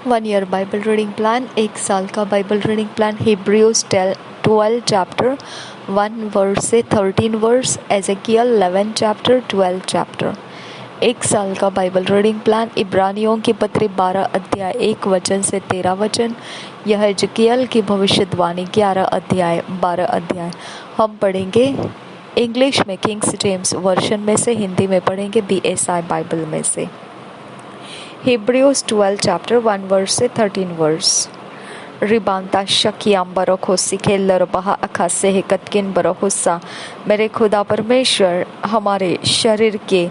1 year Bible reading plan, 1 साल का Bible reading plan. Hebrews 12 chapter 1 verse से 13 verse, Ezekiel 11 chapter 12 chapter. 1 साल का बाइबल रीडिंग प्लान, इब्रानियों की पत्री 12 अध्याय 1 वचन से 13 वचन। यह एजेकियल की भविष्यवाणी 11 अध्याय 12 अध्याय। हम पढ़ेंगे इंग्लिश में किंग्स जेम्स वर्जन में से, हिंदी में पढ़ेंगे BSI बाइबल में से। Hebrews 12 chapter 1 verse से 13 verse। रिबांता शकियाम बरोखोसी खेलर बहा अखासे हिकतकिन बरोहुस्सा। मेरे खुदा परमेश्वर हमारे शरीर के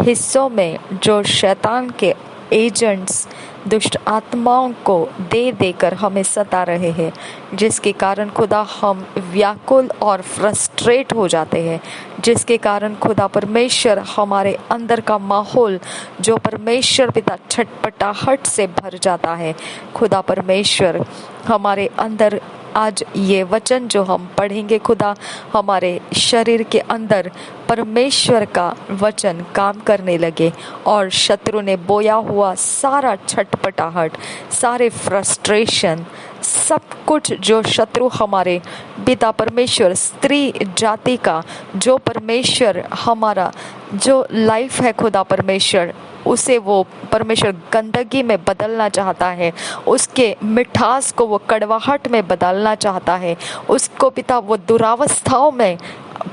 हिस्सों में जो शैतान के एजेंट्स दुष्ट आत्माओं को दे देकर हमें सता रहे हैं, जिसके कारण खुदा हम व्याकुल और फ्रस्ट्रेट हो जाते हैं, जिसके कारण खुदा परमेश्वर हमारे अंदर का माहौल जो परमेश्वर पिता छटपटाहट से भर जाता है। खुदा परमेश्वर हमारे अंदर आज ये वचन जो हम पढ़ेंगे, खुदा हमारे शरीर के अंदर परमेश्वर का वचन काम करने लगे और शत्रु ने बोया हुआ सारा छटपटाहट, सारे फ्रस्ट्रेशन, सब कुछ जो शत्रु हमारे पिता परमेश्वर स्त्री जाति का जो परमेश्वर हमारा जो लाइफ है, खुदा परमेश्वर उसे वो परमेश्वर गंदगी में बदलना चाहता है, उसके मिठास को वो कड़वाहट में बदलना चाहता है, उसको पिता वो दुरावस्थाओं में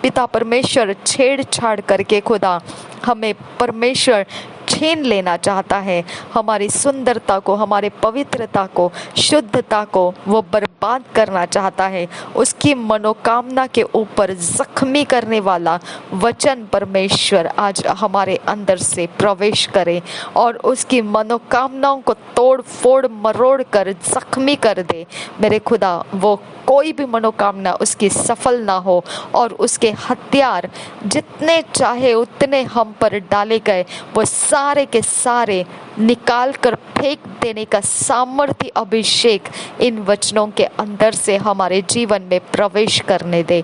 पिता परमेश्वर छेड़छाड़ करके खुदा हमें परमेश्वर छीन लेना चाहता है। हमारी सुंदरता को, हमारे पवित्रता को, शुद्धता को वो बर्बाद करना चाहता है। उसकी मनोकामना के ऊपर जख्मी करने वाला वचन परमेश्वर आज हमारे अंदर से प्रवेश करे और उसकी मनोकामनाओं को तोड़ फोड़ मरोड़ कर जख्मी कर दे। मेरे खुदा वो कोई भी मनोकामना उसकी सफल ना हो और उसके हथियार जितने चाहे उतने हम पर डाले गए वो सारे के सारे निकाल कर फेंक देने का सामर्थ्य अभिषेक इन वचनों के अंदर से हमारे जीवन में प्रवेश करने दे।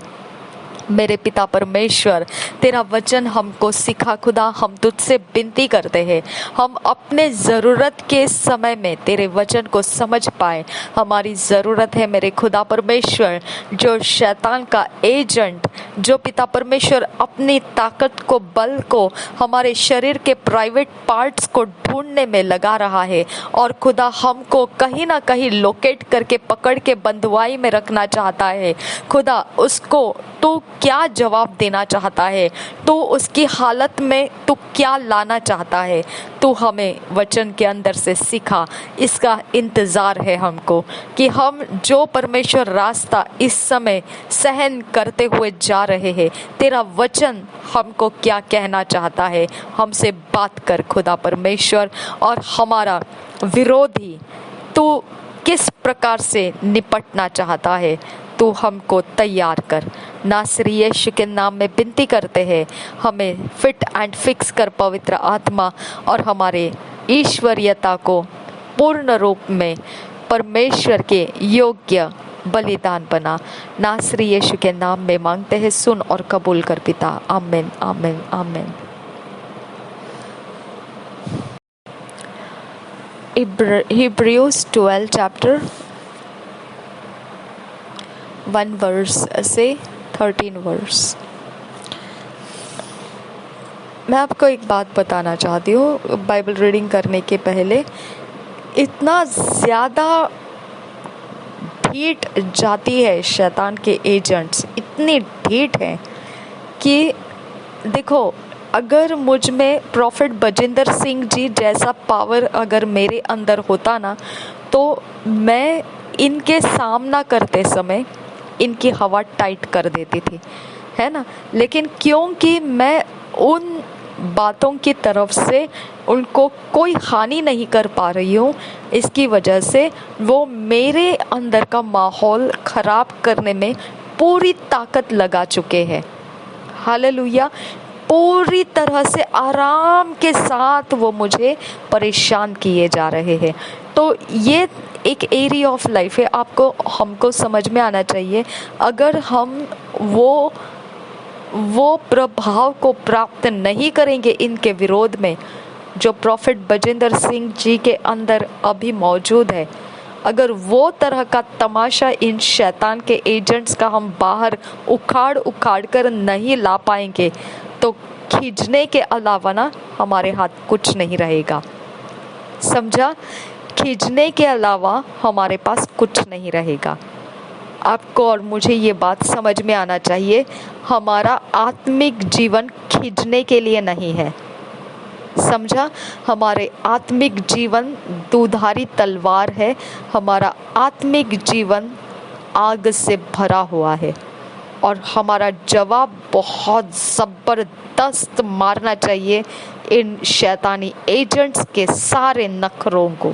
मेरे पिता परमेश्वर तेरा वचन हमको सिखा खुदा, हम तुझसे विनती करते हैं हम अपने ज़रूरत के समय में तेरे वचन को समझ पाए। हमारी ज़रूरत है मेरे खुदा परमेश्वर जो शैतान का एजेंट, जो पिता परमेश्वर अपनी ताकत को, बल को हमारे शरीर के प्राइवेट पार्ट्स को ढूंढने में लगा रहा है और खुदा हमको कहीं ना कहीं लोकेट करके पकड़ के बंधुआई में रखना चाहता है। खुदा उसको तू क्या जवाब देना चाहता है, तू उसकी हालत में तू क्या लाना चाहता है, तू हमें वचन के अंदर से सिखा। इसका इंतज़ार है हमको कि हम जो परमेश्वर रास्ता इस समय सहन करते हुए जा रहे हैं, तेरा वचन हमको क्या कहना चाहता है। हमसे बात कर खुदा परमेश्वर, और हमारा विरोधी तू किस प्रकार से निपटना चाहता है, तू हमको तैयार कर। नासरी यीशु के नाम में विनती करते हैं, हमें फिट एंड फिक्स कर पवित्र आत्मा और हमारे ईश्वरीयता को पूर्ण रूप में परमेश्वर के योग्य बलिदान बना। नासरी यीशु के नाम में मांगते हैं, सुन और कबूल कर पिता। आमीन आमीन आमीन। Hebrews 12 चैप्टर 1 वर्स से 13 वर्स। मैं आपको एक बात बताना चाहती हूँ बाइबल रीडिंग करने के पहले। इतना ज़्यादा ढीठ जाती है शैतान के एजेंट्स, इतनी ढीठ है कि देखो, अगर मुझ में प्रॉफिट बजिंदर सिंह जी जैसा पावर अगर मेरे अंदर होता ना, तो मैं इनके सामना करते समय इनकी हवा टाइट कर देती थी, है ना। लेकिन क्योंकि मैं उन बातों की तरफ से उनको कोई हानि नहीं कर पा रही हूँ, इसकी वजह से वो मेरे अंदर का माहौल ख़राब करने में पूरी ताकत लगा चुके हैं। हालेलुया। पूरी तरह से आराम के साथ वो मुझे परेशान किए जा रहे हैं। तो ये एक एरिया ऑफ लाइफ है, आपको हमको समझ में आना चाहिए। अगर हम वो प्रभाव को प्राप्त नहीं करेंगे इनके विरोध में, जो प्रोफेट बजिंदर सिंह जी के अंदर अभी मौजूद है, अगर वो तरह का तमाशा इन शैतान के एजेंट्स का हम बाहर उखाड़ कर नहीं ला पाएंगे तो खींचने के अलावा ना हमारे हाथ कुछ नहीं रहेगा। समझा? खींचने के अलावा हमारे पास कुछ नहीं रहेगा। आपको और मुझे ये बात समझ में आना चाहिए, हमारा आत्मिक जीवन खींचने के लिए नहीं है। समझा? हमारे आत्मिक जीवन दुधारी तलवार है, हमारा आत्मिक जीवन आग से भरा हुआ है और हमारा जवाब बहुत ज़बरदस्त मारना चाहिए इन शैतानी एजेंट्स के सारे नखरों को।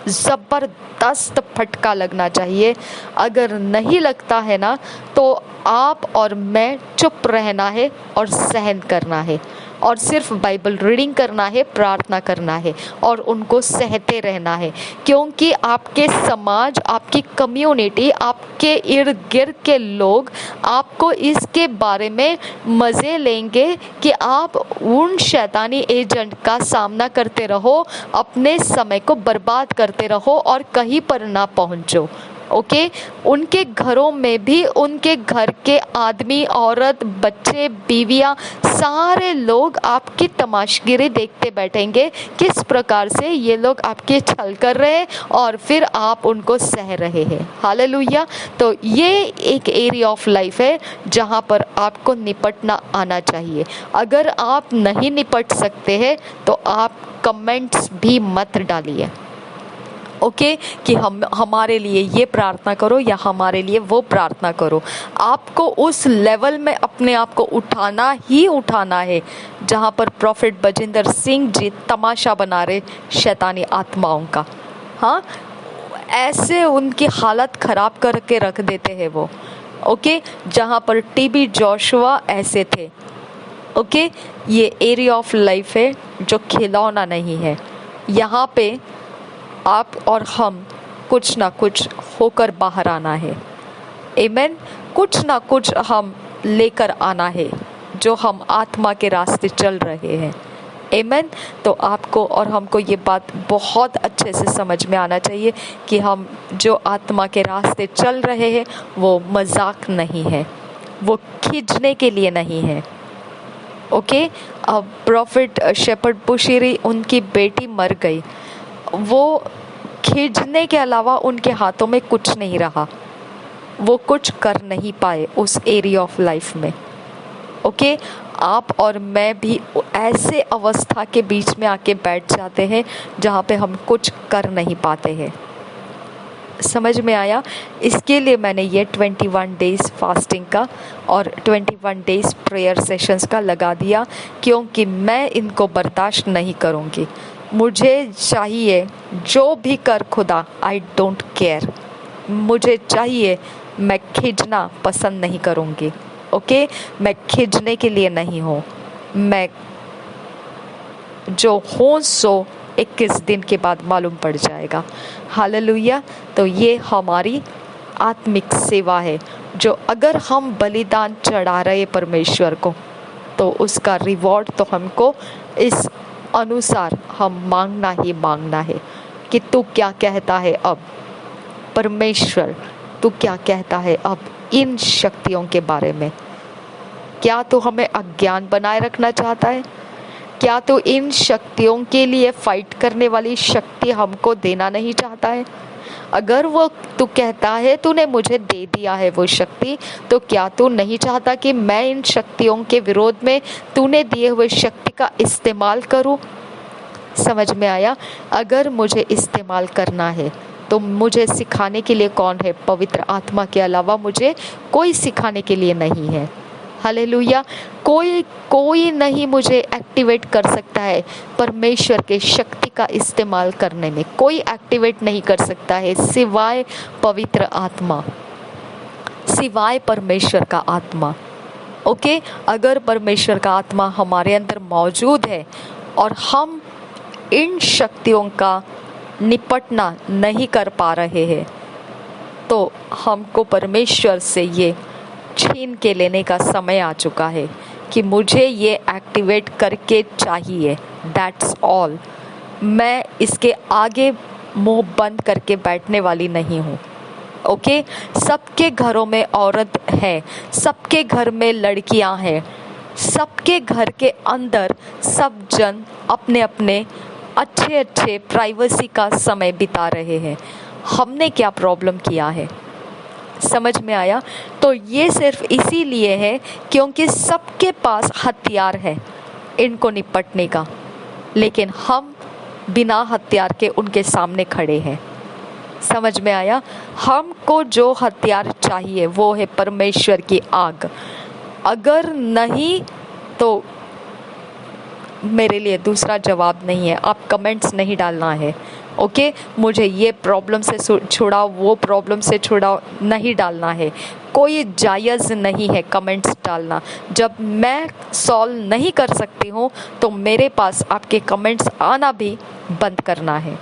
ज़बरदस्त फटका लगना चाहिए। अगर नहीं लगता है ना तो आप और मैं चुप रहना है और सहन करना है और सिर्फ बाइबल रीडिंग करना है, प्रार्थना करना है और उनको सहते रहना है, क्योंकि आपके समाज, आपकी कम्युनिटी, आपके इर्द गिर्द के लोग आपको इसके बारे में मज़े लेंगे कि आप उन शैतानी एजेंट का सामना करते रहो, अपने समय को बर्बाद करते रहो और कहीं पर ना पहुंचो। ओके? उनके घरों में भी उनके घर के आदमी, औरत, बच्चे, बीवियां, सारे लोग आपकी तमाशगिरी देखते बैठेंगे किस प्रकार से ये लोग आपके छल कर रहे हैं और फिर आप उनको सह रहे हैं। हालेलुया। तो ये एक एरिया ऑफ लाइफ है जहाँ पर आपको निपटना आना चाहिए। अगर आप नहीं निपट सकते हैं तो आप कमेंट्स भी मत डालिए। ओके? कि हमारे लिए ये प्रार्थना करो या हमारे लिए वो प्रार्थना करो। आपको उस लेवल में अपने आप को उठाना ही उठाना है जहाँ पर प्रोफेट बजिंदर सिंह जी तमाशा बना रहे शैतानी आत्माओं का। हाँ, ऐसे उनकी हालत खराब करके रख देते हैं वो। ओके? जहाँ पर टीबी जोशुआ ऐसे थे। ओके? ये एरिया ऑफ लाइफ है जो खिलौना नहीं है। यहाँ पे आप और हम कुछ ना कुछ होकर बाहर आना है। आमीन। कुछ ना कुछ हम लेकर आना है जो हम आत्मा के रास्ते चल रहे हैं। आमीन। तो आपको और हमको ये बात बहुत अच्छे से समझ में आना चाहिए कि हम जो आत्मा के रास्ते चल रहे हैं वो मजाक नहीं है, वो खींचने के लिए नहीं है। ओके? अब प्रॉफिट शेपर्ड बुशीरी, उनकी बेटी मर गई, वो खींचने के अलावा उनके हाथों में कुछ नहीं रहा, वो कुछ कर नहीं पाए उस एरिया ऑफ लाइफ में। ओके? आप और मैं भी ऐसे अवस्था के बीच में आके बैठ जाते हैं जहाँ पे हम कुछ कर नहीं पाते हैं। समझ में आया? इसके लिए मैंने ये 21 डेज़ फास्टिंग का और 21 डेज़ प्रेयर सेशंस का लगा दिया, क्योंकि मैं इनको बर्दाश्त नहीं करूँगी। मुझे चाहिए जो भी कर खुदा, आई डोंट केयर, मुझे चाहिए, मैं खींचना पसंद नहीं करूँगी। ओके? मैं खींचने के लिए नहीं हूँ, मैं जो हूँ सो 21 दिन के बाद मालूम पड़ जाएगा। हालेलुया। तो ये हमारी आत्मिक सेवा है जो अगर हम बलिदान चढ़ा रहे परमेश्वर को तो उसका रिवॉर्ड तो हमको इस अनुसार हम मांगना ही मांगना है कि तू क्या कहता है अब परमेश्वर, तू क्या कहता है अब इन शक्तियों के बारे में। क्या तू हमें अज्ञान बनाए रखना चाहता है? क्या तू इन शक्तियों के लिए फाइट करने वाली शक्ति हमको देना नहीं चाहता है? अगर वो तू कहता है तूने मुझे दे दिया है वो शक्ति, तो क्या तू नहीं चाहता कि मैं इन शक्तियों के विरोध में तूने दिए हुए शक्ति का इस्तेमाल करूं? समझ में आया? अगर मुझे इस्तेमाल करना है तो मुझे सिखाने के लिए कौन है? पवित्र आत्मा के अलावा मुझे कोई सिखाने के लिए नहीं है। हालेलुया। कोई नहीं मुझे एक्टिवेट कर सकता है परमेश्वर के शक्ति का इस्तेमाल करने में, कोई एक्टिवेट नहीं कर सकता है सिवाय पवित्र आत्मा, सिवाय परमेश्वर का आत्मा। ओके? अगर परमेश्वर का आत्मा हमारे अंदर मौजूद है और हम इन शक्तियों का निपटना नहीं कर पा रहे हैं तो हमको परमेश्वर से ये छीन के लेने का समय आ चुका है कि मुझे ये एक्टिवेट करके चाहिए, दैट्स ऑल। मैं इसके आगे मुंह बंद करके बैठने वाली नहीं हूँ। ओके, सबके घरों में औरत है, सबके घर में लड़कियां हैं, सबके घर के अंदर सब जन अपने अपने अच्छे अच्छे प्राइवेसी का समय बिता रहे हैं। हमने क्या प्रॉब्लम किया है? समझ में आया? तो ये सिर्फ इसीलिए है क्योंकि सबके पास हथियार है इनको निपटने का, लेकिन हम बिना हथियार के उनके सामने खड़े हैं। समझ में आया? हमको जो हथियार चाहिए वो है परमेश्वर की आग। अगर नहीं तो मेरे लिए दूसरा जवाब नहीं है, आप कमेंट्स नहीं डालना है। ओके, मुझे ये प्रॉब्लम से छुड़ाओ, वो प्रॉब्लम से छुड़ाओ नहीं डालना है। कोई जायज़ नहीं है कमेंट्स डालना। जब मैं सॉल्व नहीं कर सकती हूँ तो मेरे पास आपके कमेंट्स आना भी बंद करना है।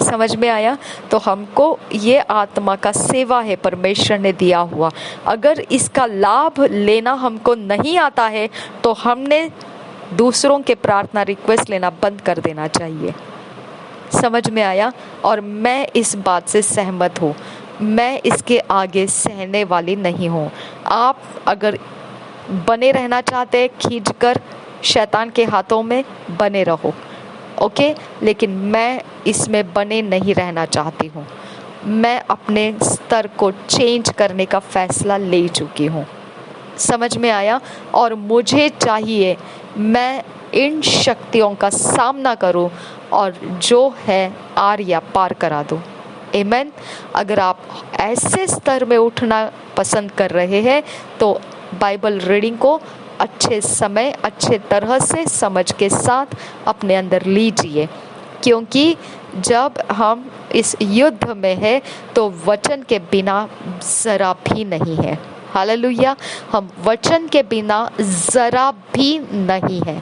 समझ में आया? तो हमको ये आत्मा का सेवा है परमेश्वर ने दिया हुआ। अगर इसका लाभ लेना हमको नहीं आता है तो हमने दूसरों के प्रार्थना रिक्वेस्ट लेना बंद कर देना चाहिए। समझ में आया? और मैं इस बात से सहमत हूँ। मैं इसके आगे सहने वाली नहीं हूँ। आप अगर बने रहना चाहते हैं खींचकर शैतान के हाथों में, बने रहो। ओके, लेकिन मैं इसमें बने नहीं रहना चाहती हूँ। मैं अपने स्तर को चेंज करने का फैसला ले चुकी हूँ। समझ में आया? और मुझे चाहिए मैं इन शक्तियों का सामना करूं और जो है आर या पार करा दूं। आमीन। अगर आप ऐसे स्तर में उठना पसंद कर रहे हैं तो बाइबल रीडिंग को अच्छे समय, अच्छे तरह से समझ के साथ अपने अंदर लीजिए, क्योंकि जब हम इस युद्ध में हैं तो वचन के बिना जरा भी नहीं है। हालेलुया। हम वचन के बिना जरा भी नहीं है।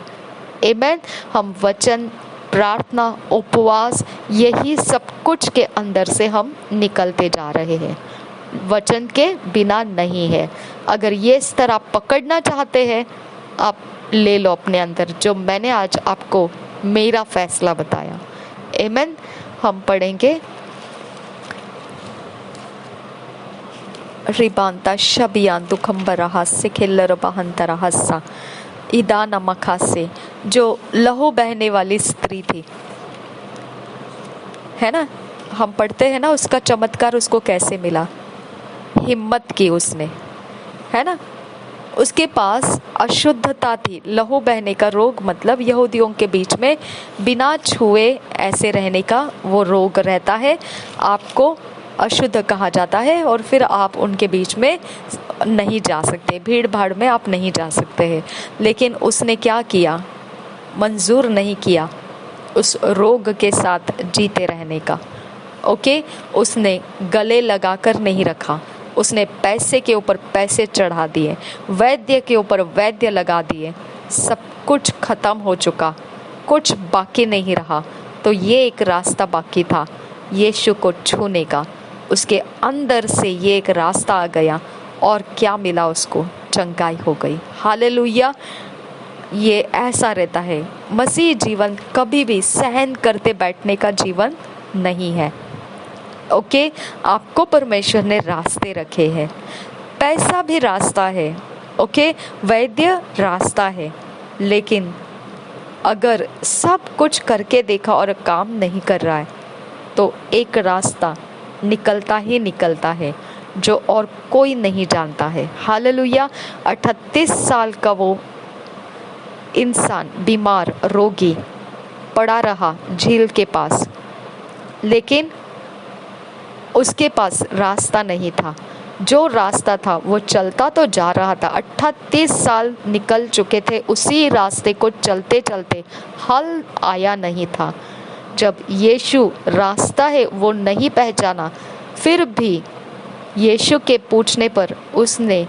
आमीन। हम वचन, प्रार्थना, उपवास, यही सब कुछ के अंदर से हम निकलते जा रहे हैं, वचन के बिना नहीं है। अगर ये स्तर आप पकड़ना चाहते हैं, आप ले लो अपने अंदर, जो मैंने आज आपको मेरा फैसला बताया। आमीन। हम पढ़ेंगे रिबांता शबियान दुखम्बरहा सिखिल्लर बहंतरहसा इदा नमखा से, जो लहू बहने वाली स्त्री थी, है ना? हम पढ़ते हैं ना उसका चमत्कार उसको कैसे मिला। हिम्मत की उसने, है ना? उसके पास अशुद्धता थी। लहू बहने का रोग मतलब यहूदियों के बीच में बिना छुए ऐसे रहने का वो रोग रहता है। आपको अशुद्ध कहा जाता है और फिर आप उनके बीच में नहीं जा सकते, भीड़ भाड़ में आप नहीं जा सकते हैं। लेकिन उसने क्या किया? मंजूर नहीं किया उस रोग के साथ जीते रहने का। ओके, उसने गले लगाकर नहीं रखा, उसने पैसे के ऊपर पैसे चढ़ा दिए, वैद्य के ऊपर वैद्य लगा दिए। सब कुछ खत्म हो चुका, कुछ बाकी नहीं रहा। तो ये एक रास्ता बाकी था यीशु को छूने का। उसके अंदर से ये एक रास्ता आ गया और क्या मिला उसको? चंगाई हो गई। हालेलुया। ये ऐसा रहता है। मसीह जीवन कभी भी सहन करते बैठने का जीवन नहीं है। ओके, आपको परमेश्वर ने रास्ते रखे हैं। पैसा भी रास्ता है, ओके, वैद्य रास्ता है, लेकिन अगर सब कुछ करके देखा और काम नहीं कर रहा है तो एक रास्ता निकलता ही निकलता है जो और कोई नहीं जानता है। हालेलुया। 38 साल का वो इंसान बीमार, रोगी पड़ा रहा झील के पास, लेकिन उसके पास रास्ता नहीं था। जो रास्ता था वो चलता तो जा रहा था। 38 साल निकल चुके थे, उसी रास्ते को चलते चलते हल आया नहीं था। जब यीशु रास्ता है वो नहीं पहचाना, फिर भी यीशु के पूछने पर उसने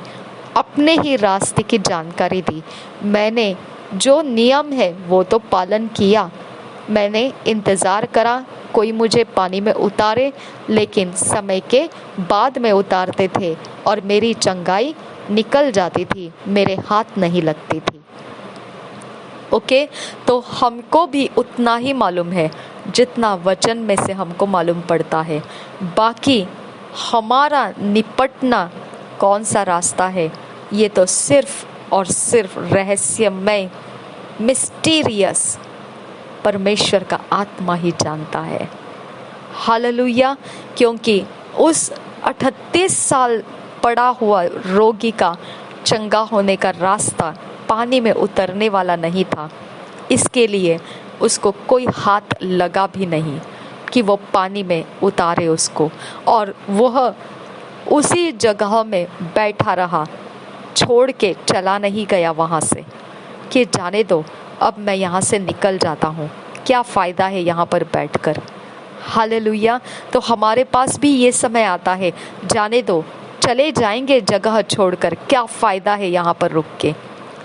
अपने ही रास्ते की जानकारी दी। मैंने जो नियम है वो तो पालन किया, मैंने इंतज़ार करा कोई मुझे पानी में उतारे, लेकिन समय के बाद में उतारते थे और मेरी चंगाई निकल जाती थी, मेरे हाथ नहीं लगती थी। ओके, तो हमको भी उतना ही मालूम है जितना वचन में से हमको मालूम पड़ता है। बाकी हमारा निपटना कौन सा रास्ता है, ये तो सिर्फ और सिर्फ रहस्यमय, मिस्टीरियस परमेश्वर का आत्मा ही जानता है। हालेलुया। क्योंकि उस 38 साल पड़ा हुआ रोगी का चंगा होने का रास्ता पानी में उतरने वाला नहीं था, इसके लिए उसको कोई हाथ लगा भी नहीं कि वो पानी में उतारे उसको, और वह उसी जगह में बैठा रहा, छोड़ के चला नहीं गया वहाँ से कि जाने दो, अब मैं यहाँ से निकल जाता हूँ, क्या फ़ायदा है यहाँ पर बैठकर। हालेलुया। तो हमारे पास भी ये समय आता है, जाने दो, चले जाएंगे जगह छोड़कर, क्या फ़ायदा है यहाँ पर रुक के,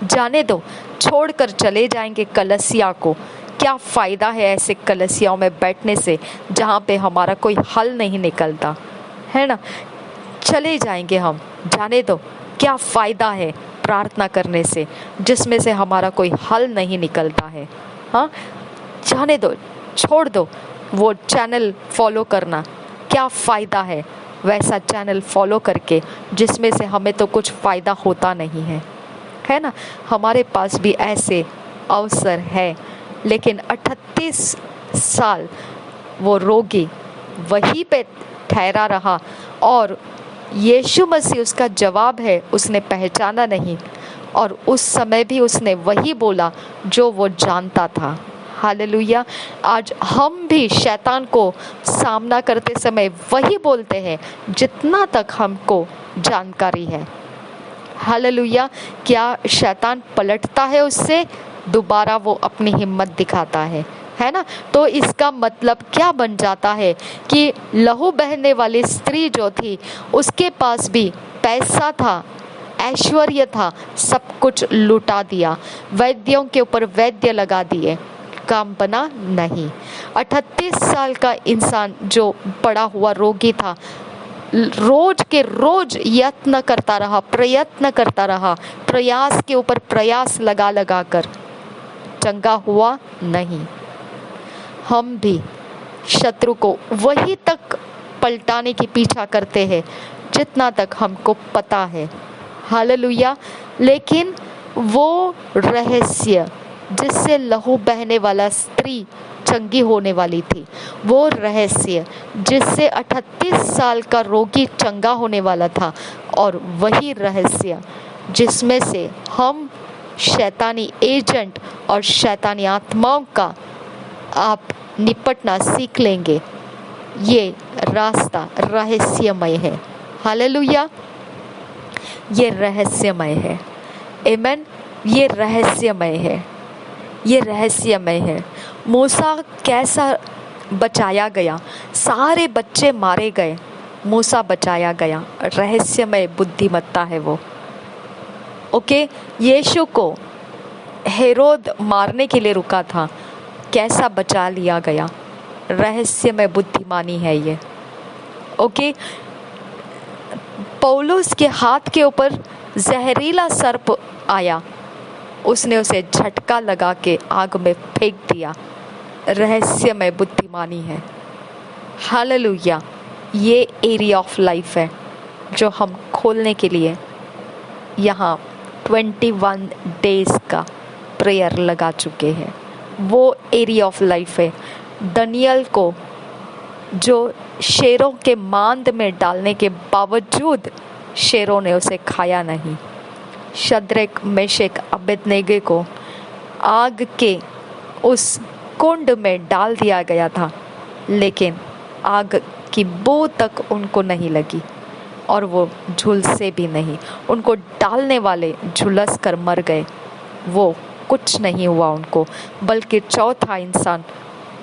जाने दो, छोड़कर चले जाएंगे कलसिया को, क्या फ़ायदा है ऐसे कलसियाओं में बैठने से जहाँ पे हमारा कोई हल नहीं निकलता है ना। चले जाएंगे हम, जाने दो, क्या फ़ायदा है प्रार्थना करने से जिसमें से हमारा कोई हल नहीं निकलता है। हाँ, जाने दो, छोड़ दो वो चैनल फॉलो करना, क्या फ़ायदा है वैसा चैनल फॉलो करके जिसमें से हमें तो कुछ फ़ायदा होता नहीं है ना। हमारे पास भी ऐसे अवसर है, लेकिन 38 साल वो रोगी वहीं पे ठहरा रहा, और यीशु मसीह उसका जवाब है उसने पहचाना नहीं, और उस समय भी उसने वही बोला जो वो जानता था। हालेलुया। आज हम भी शैतान को सामना करते समय वही बोलते हैं जितना तक हमको जानकारी है। हालेलुया। क्या शैतान पलटता है उससे, दोबारा वो अपनी हिम्मत दिखाता है ना। तो इसका मतलब क्या बन जाता है कि लहू बहने वाली स्त्री जो थी उसके पास भी पैसा था, ऐश्वर्य था, सब कुछ लुटा दिया, वैद्यों के ऊपर वैद्य लगा दिए, काम बना नहीं। 38 साल का इंसान जो पड़ा हुआ रोगी था, रोज के रोज यत्न करता रहा, प्रयत्न करता रहा, प्रयास के ऊपर प्रयास लगा लगा कर, चंगा हुआ नहीं। हम भी शत्रु को वही तक पलटाने की पीछा करते हैं जितना तक हमको पता है। हालेलुया। लेकिन वो रहस्य जिससे लहू बहने वाला स्त्री चंगी होने वाली थी, वो रहस्य जिससे 38 साल का रोगी चंगा होने वाला था, और वही रहस्य जिसमें से हम शैतानी एजेंट और शैतानी आत्माओं का आप निपटना सीख लेंगे, ये रास्ता रहस्यमय है। हालेलुया। ये रहस्यमय है। आमीन। ये रहस्यमय है, ये रहस्यमय है। मूसा कैसा बचाया गया, सारे बच्चे मारे गए, मूसा बचाया गया, रहस्यमय बुद्धिमत्ता है वो। ओके, यीशु को हेरोद मारने के लिए रुका था, कैसा बचा लिया गया, रहस्यमय बुद्धिमानी है ये। ओके, पौलुस के हाथ के ऊपर जहरीला सर्प आया, उसने उसे झटका लगा के आग में फेंक दिया, रहस्यमय बुद्धिमानी है। हालेलुया। ये एरिया ऑफ लाइफ है जो हम खोलने के लिए यहाँ 21 डेज का प्रेयर लगा चुके हैं। वो एरिया ऑफ लाइफ है। दानियल को जो शेरों के मांद में डालने के बावजूद शेरों ने उसे खाया नहीं, शद्रक मेशक अबेदनेगो को आग के उस कुंड में डाल दिया गया था, लेकिन आग की बू तक उनको नहीं लगी और वो झुलसे भी नहीं। उनको डालने वाले झुलस कर मर गए, वो कुछ नहीं हुआ उनको, बल्कि चौथा इंसान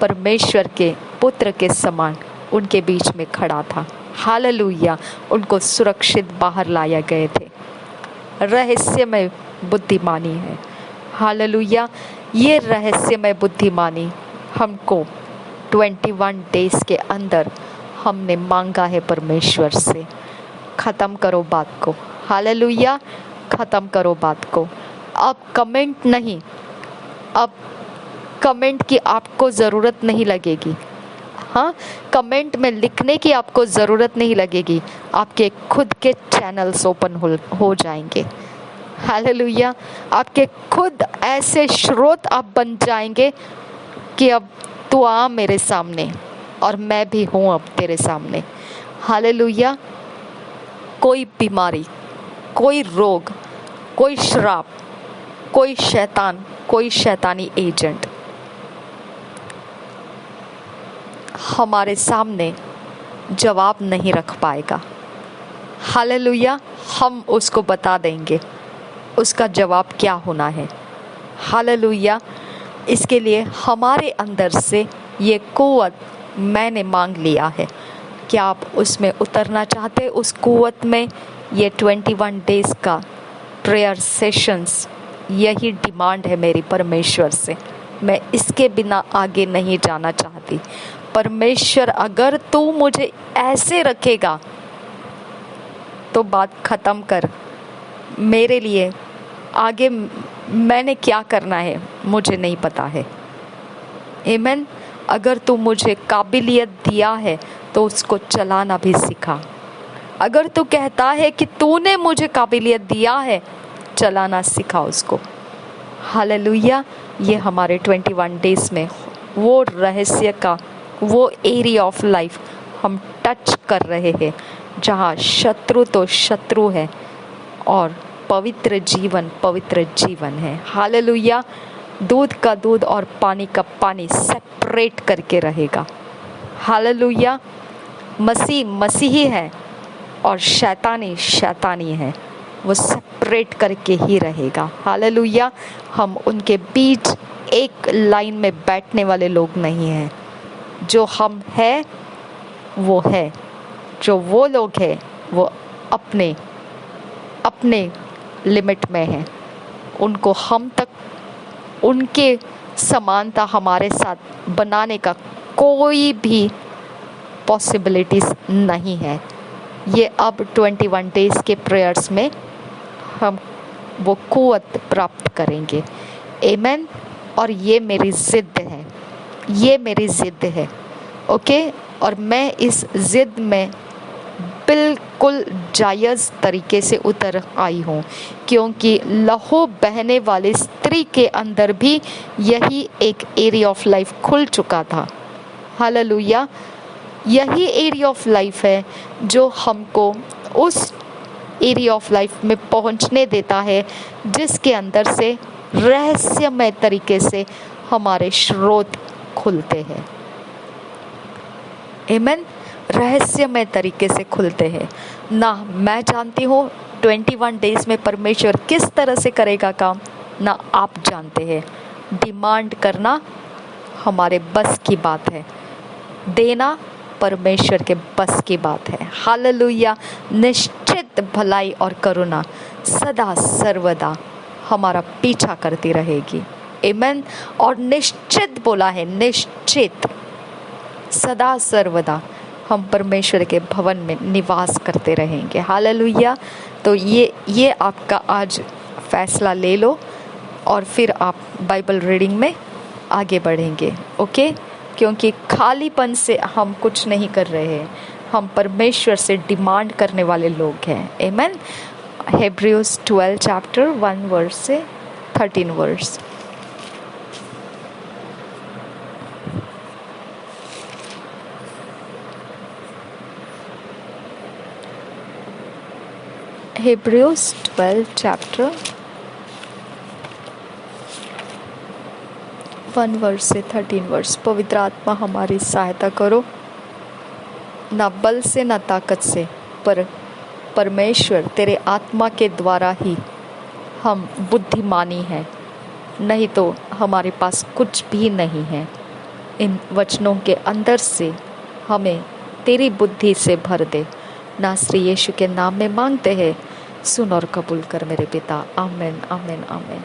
परमेश्वर के पुत्र के समान उनके बीच में खड़ा था। हालेलुया। उनको सुरक्षित बाहर लाया गए थे। रहस्यमय बुद्धिमानी है। हालेलुया। ये रहस्यमय बुद्धिमानी हमको 21 डेज के अंदर हमने मांगा है परमेश्वर से। ख़त्म करो बात को। हालेलुया। ख़त्म करो बात को। अब कमेंट नहीं, अब कमेंट की आपको ज़रूरत नहीं लगेगी। हाँ, कमेंट में लिखने की आपको ज़रूरत नहीं लगेगी। आपके खुद के चैनल्स ओपन हो जाएंगे। हालेलुया। आपके खुद ऐसे स्रोत आप बन जाएंगे कि अब तू आ मेरे सामने और मैं भी हूँ अब तेरे सामने। हालेलुया। कोई बीमारी, कोई रोग, कोई श्राप, कोई शैतान, कोई शैतानी एजेंट हमारे सामने जवाब नहीं रख पाएगा। हालेलुया। हम उसको बता देंगे उसका जवाब क्या होना है। हालेलुया। इसके लिए हमारे अंदर से ये कुव्वत मैंने मांग लिया है। क्या आप उसमें उतरना चाहते? उस कुव्वत में ये 21 डेज का प्रेयर सेशंस, यही डिमांड है मेरी परमेश्वर से। मैं इसके बिना आगे नहीं जाना चाहती। परमेश्वर, अगर तू मुझे ऐसे रखेगा तो बात ख़त्म कर। मेरे लिए आगे मैंने क्या करना है मुझे नहीं पता है। आमीन। अगर तू मुझे काबिलियत दिया है तो उसको चलाना भी सिखा। अगर तू कहता है कि तूने मुझे काबिलियत दिया है, चलाना सिखा उसको। हालेलुया। ये हमारे 21 डेज में वो रहस्य का वो एरिया ऑफ लाइफ हम टच कर रहे हैं जहाँ शत्रु तो शत्रु है और पवित्र जीवन है। हालेलुया। दूध का दूध और पानी का पानी सेपरेट करके रहेगा। हालेलुया। मसीह मसीही है और शैतानी है, वो सेपरेट करके ही रहेगा। हालेलुया। हम उनके बीच एक लाइन में बैठने वाले लोग नहीं हैं। जो हम हैं वो है, जो वो लोग हैं वो अपने लिमिट में हैं। उनको हम तक उनके समानता हमारे साथ बनाने का कोई भी पॉसिबिलिटीज़ नहीं है। ये अब 21 डेज के प्रेयर्स में हम वो कुव्वत प्राप्त करेंगे। आमीन। और ये मेरी ज़िद है। ओके। और मैं इस ज़िद में बिल्कुल जायज़ तरीके से उतर आई हूँ, क्योंकि लहू बहने वाली स्त्री के अंदर भी यही एक एरिया ऑफ लाइफ खुल चुका था। हालेलुया। यही एरिया ऑफ लाइफ है जो हमको उस एरिया ऑफ लाइफ में पहुंचने देता है जिसके अंदर से रहस्यमय तरीके से हमारे स्रोत खुलते हैं। आमीन। रहस्यमय तरीके से खुलते हैं। ना मैं जानती हूँ 21 डेज में परमेश्वर किस तरह से करेगा काम, ना आप जानते हैं। डिमांड करना हमारे बस की बात है, देना परमेश्वर के बस की बात है। हालेलुया। निश्चित भलाई और करुणा सदा सर्वदा हमारा पीछा करती रहेगी। आमीन। और निश्चित बोला है, निश्चित सदा सर्वदा हम परमेश्वर के भवन में निवास करते रहेंगे। हालेलुया। तो ये आपका आज फैसला ले लो और फिर आप बाइबल रीडिंग में आगे बढ़ेंगे। ओके। क्योंकि खालीपन से हम कुछ नहीं कर रहे हैं, हम परमेश्वर से डिमांड करने वाले लोग हैं। आमीन। Hebrews 12 chapter 1 verse से 13 verse। Hebrews 12 chapter 1 verse से 13 verse। पवित्र आत्मा हमारी सहायता करो, ना बल से ना ताकत से, पर परमेश्वर तेरे आत्मा के द्वारा ही हम बुद्धिमानी हैं, नहीं तो हमारे पास कुछ भी नहीं है। इन वचनों के अंदर से हमें तेरी बुद्धि से भर दे। नासरी यीशु के नाम में मांगते हैं, सुन और कबूल कर मेरे पिता। आमीन आमीन आमीन।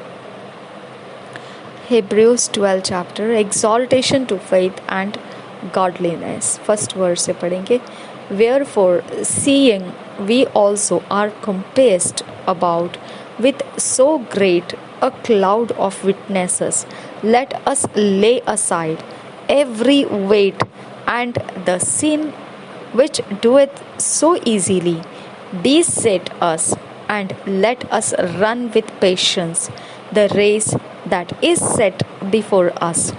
Hebrews 12 chapter exaltation to faith and godliness। First verse से पढ़ेंगे। Wherefore seeing we also are compassed about with so great a cloud of witnesses, let us lay aside every weight and the sin which doeth so easily beset us, and let us run with patience the race that is set before us,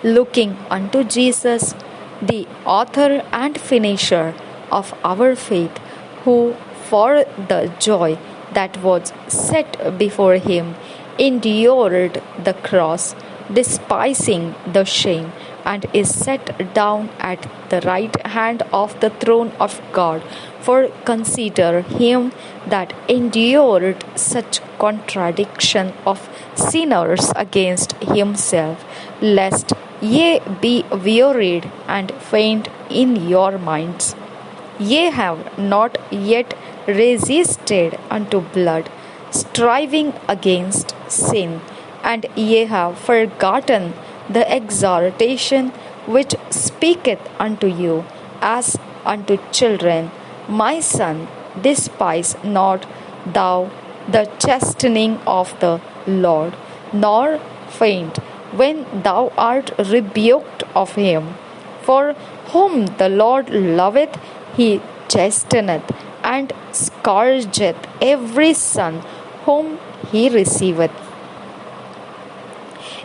looking unto Jesus, the author and finisher of our faith, who for the joy that was set before him endured the cross, despising the shame, and is set down at the right hand of the throne of God. For consider him that endured such contradiction of sinners against himself, lest ye be wearied and faint in your minds. Ye have not yet resisted unto blood, striving against sin, and ye have forgotten the exhortation which speaketh unto you as unto children. My son, despise not thou the chastening of the Lord, nor faint when thou art rebuked of him. For whom the Lord loveth, he chasteneth, and scourgeth every son whom he receiveth.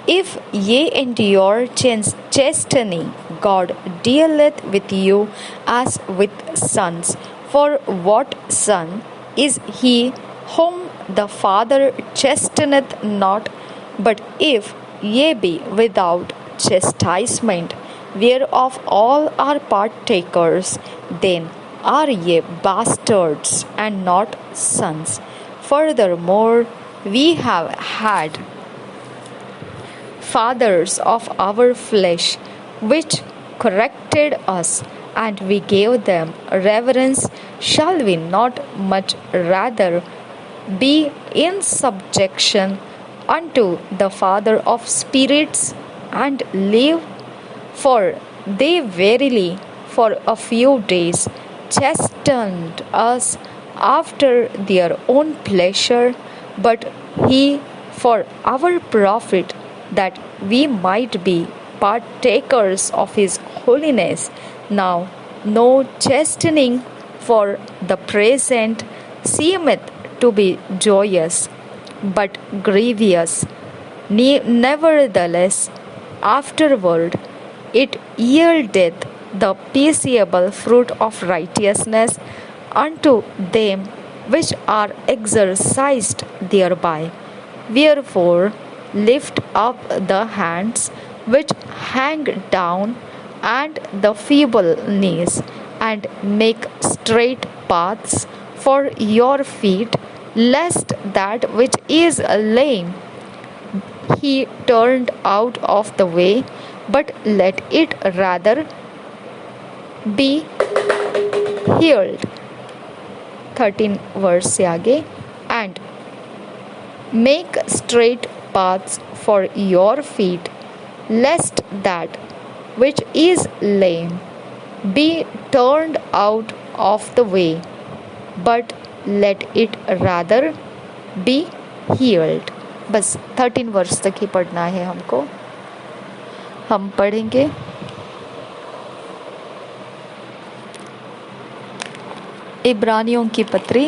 If ye endure chastening, God dealeth with you as with sons. For what son is he whom the Father chasteneth not? But if ye be without chastisement, whereof all are partakers, then are ye bastards and not sons. Furthermore, we have had fathers of our flesh, which corrected us, and we gave them reverence. Shall we not much rather be in subjection unto the Father of spirits and live? For they verily for a few days chastened us after their own pleasure, but he for our profit, that we might be partakers of his holiness. Now no chastening for the present seemeth to be joyous, but grievous. Nevertheless, afterward it yieldeth the peaceable fruit of righteousness unto them which are exercised thereby. Wherefore, lift up the hands which hang down, and the feeble knees, and make straight paths for your feet, lest that which is lame he turned out of the way, but let it rather be healed. 13 verse से आगे. And make straight paths for your feet, lest that which is lame be turned out of the way, but let it rather be healed. बस 13 वर्ष तक ही पढ़ना है हमको. हम पढ़ेंगे इब्रानियों की पत्री